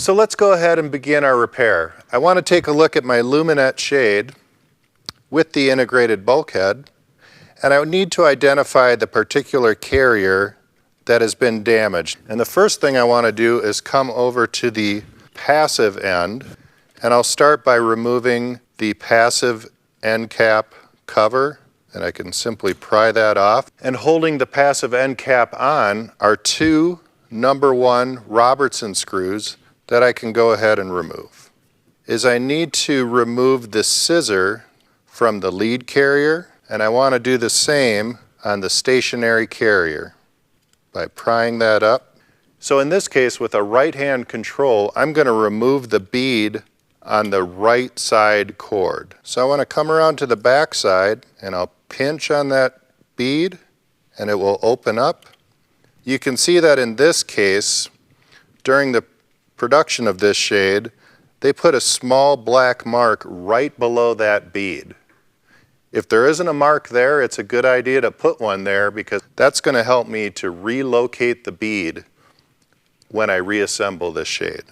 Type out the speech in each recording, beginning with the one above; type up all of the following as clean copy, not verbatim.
So let's go ahead and begin our repair. I want to take a look at my Luminette shade with the integrated bulkhead, and I would need to identify the particular carrier that has been damaged. And the first thing I want to do is come over to the passive end, and I'll start by removing the passive end cap cover, and I can simply pry that off. And holding the passive end cap on are two number 1 Robertson screws that I can go ahead and remove. I need to remove the scissor from the lead carrier, and I want to do the same on the stationary carrier by prying that up. So in this case, with a right-hand control, I'm going to remove the bead on the right side cord. So I want to come around to the back side, and I'll pinch on that bead, and it will open up. You can see that in this case, during the production of this shade, they put a small black mark right below that bead. If there isn't a mark there, it's a good idea to put one there, because that's going to help me to relocate the bead when I reassemble this shade.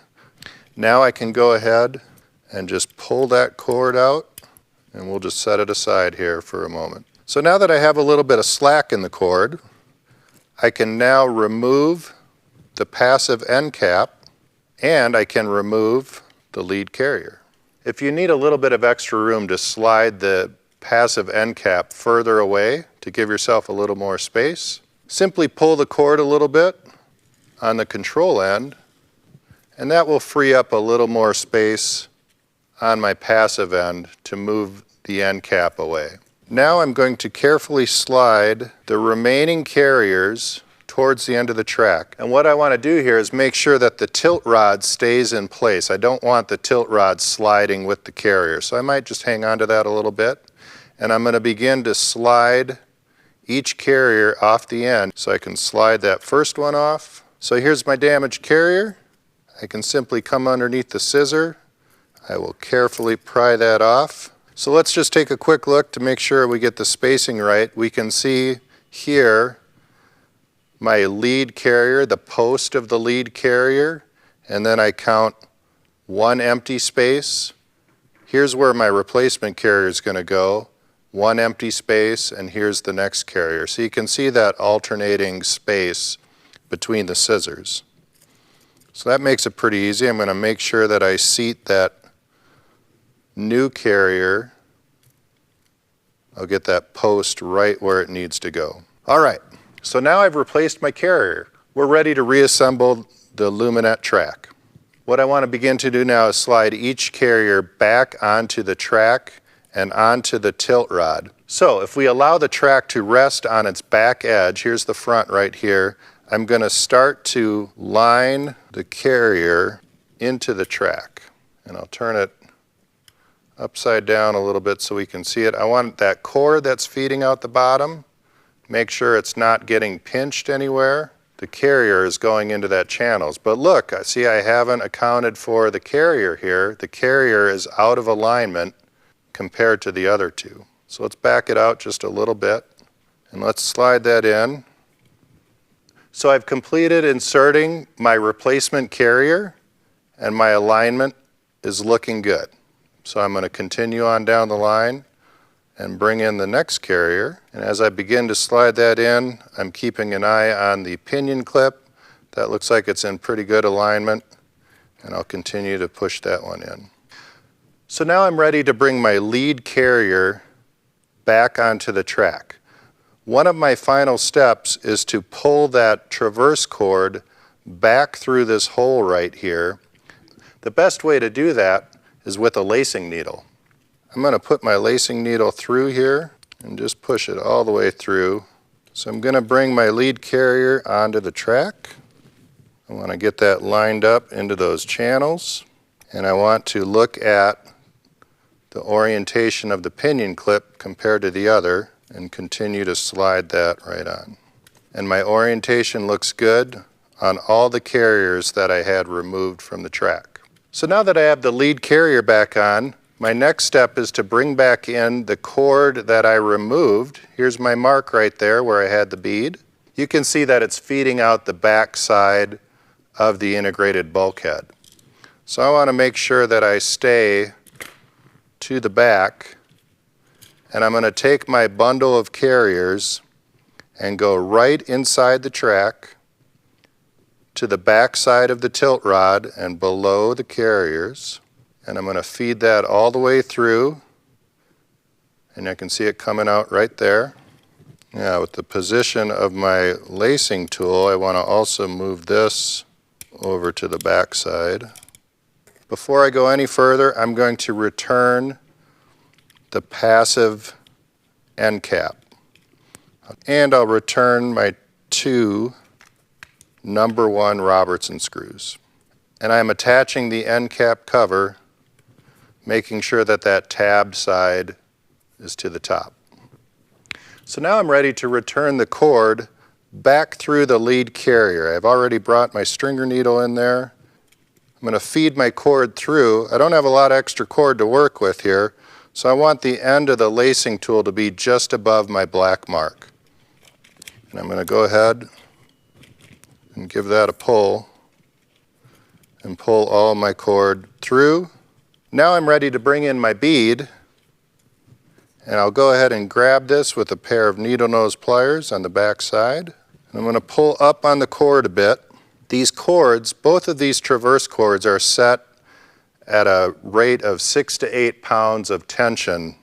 Now I can go ahead and just pull that cord out, and we'll just set it aside here for a moment. So now that I have a little bit of slack in the cord, I can now remove the passive end cap, and I can remove the lead carrier. If you need a little bit of extra room to slide the passive end cap further away to give yourself a little more space, simply pull the cord a little bit on the control end, and that will free up a little more space on my passive end to move the end cap away. Now I'm going to carefully slide the remaining carriers towards the end of the track. And what I want to do here is make sure that the tilt rod stays in place. I don't want the tilt rod sliding with the carrier, so I might just hang on to that a little bit. And I'm going to begin to slide each carrier off the end. So I can slide that first one off. So here's my damaged carrier. I can simply come underneath the scissor. I will carefully pry that off. So let's just take a quick look to make sure we get the spacing right. We can see here my lead carrier, the post of the lead carrier, and then I count 1 empty space. Here's where my replacement carrier is going to go, 1 empty space, and here's the next carrier. So you can see that alternating space between the scissors. So that makes it pretty easy. I'm going to make sure that I seat that new carrier. I'll get that post right where it needs to go. All right. So now I've replaced my carrier. We're ready to reassemble the Luminette track. What I want to begin to do now is slide each carrier back onto the track and onto the tilt rod. So if we allow the track to rest on its back edge, here's the front right here, I'm going to start to line the carrier into the track. And I'll turn it upside down a little bit so we can see it. I want that cord that's feeding out the bottom. Make sure it's not getting pinched anywhere. The carrier is going into that channels. But look, see, I haven't accounted for the carrier here. The carrier is out of alignment compared to the other two. So let's back it out just a little bit, and let's slide that in. So I've completed inserting my replacement carrier, and my alignment is looking good. So I'm going to continue on down the line and bring in the next carrier. And as I begin to slide that in, I'm keeping an eye on the pinion clip. That looks like it's in pretty good alignment, and I'll continue to push that one in. So now I'm ready to bring my lead carrier back onto the track. One of my final steps is to pull that traverse cord back through this hole right here. The best way to do that is with a lacing needle. I'm going to put my lacing needle through here and just push it all the way through. So I'm going to bring my lead carrier onto the track. I want to get that lined up into those channels, and I want to look at the orientation of the pinion clip compared to the other and continue to slide that right on. And my orientation looks good on all the carriers that I had removed from the track. So now that I have the lead carrier back on, my next step is to bring back in the cord that I removed. Here's my mark right there where I had the bead. You can see that it's feeding out the back side of the integrated bulkhead. So I want to make sure that I stay to the back, and I'm going to take my bundle of carriers and go right inside the track to the back side of the tilt rod and below the carriers, and I'm going to feed that all the way through, and I can see it coming out right there. Now with the position of my lacing tool, I want to also move this over to the back side. Before I go any further, I'm going to return the passive end cap. And I'll return my 2 number 1 Robertson screws. And I'm attaching the end cap cover, making sure that that tabbed side is to the top. So now I'm ready to return the cord back through the lead carrier. I've already brought my stringer needle in there. I'm going to feed my cord through. I don't have a lot of extra cord to work with here, so I want the end of the lacing tool to be just above my black mark. And I'm going to go ahead and give that a pull and pull all my cord through. Now I'm ready to bring in my bead, and I'll go ahead and grab this with a pair of needle nose pliers on the back side. And I'm going to pull up on the cord a bit. These cords, both of these traverse cords, are set at a rate of 6 to 8 pounds of tension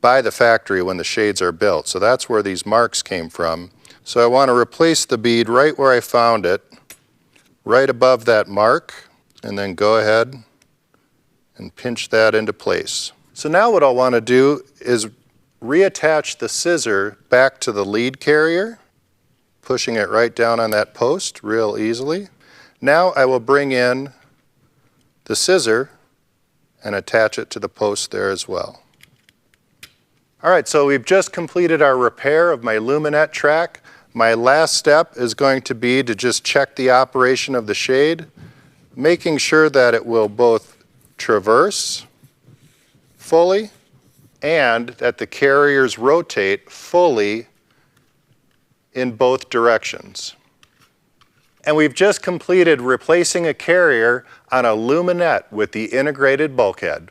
by the factory when the shades are built. So that's where these marks came from. So I want to replace the bead right where I found it, right above that mark, and then go ahead and pinch that into place. So now what I'll want to do is reattach the scissor back to the lead carrier, pushing it right down on that post real easily. Now I will bring in the scissor and attach it to the post there as well. All right, so we've just completed our repair of my Luminette track. My last step is going to be to just check the operation of the shade, making sure that it will both traverse fully and that the carriers rotate fully in both directions. And we've just completed replacing a carrier on a Luminette with the integrated bulkhead.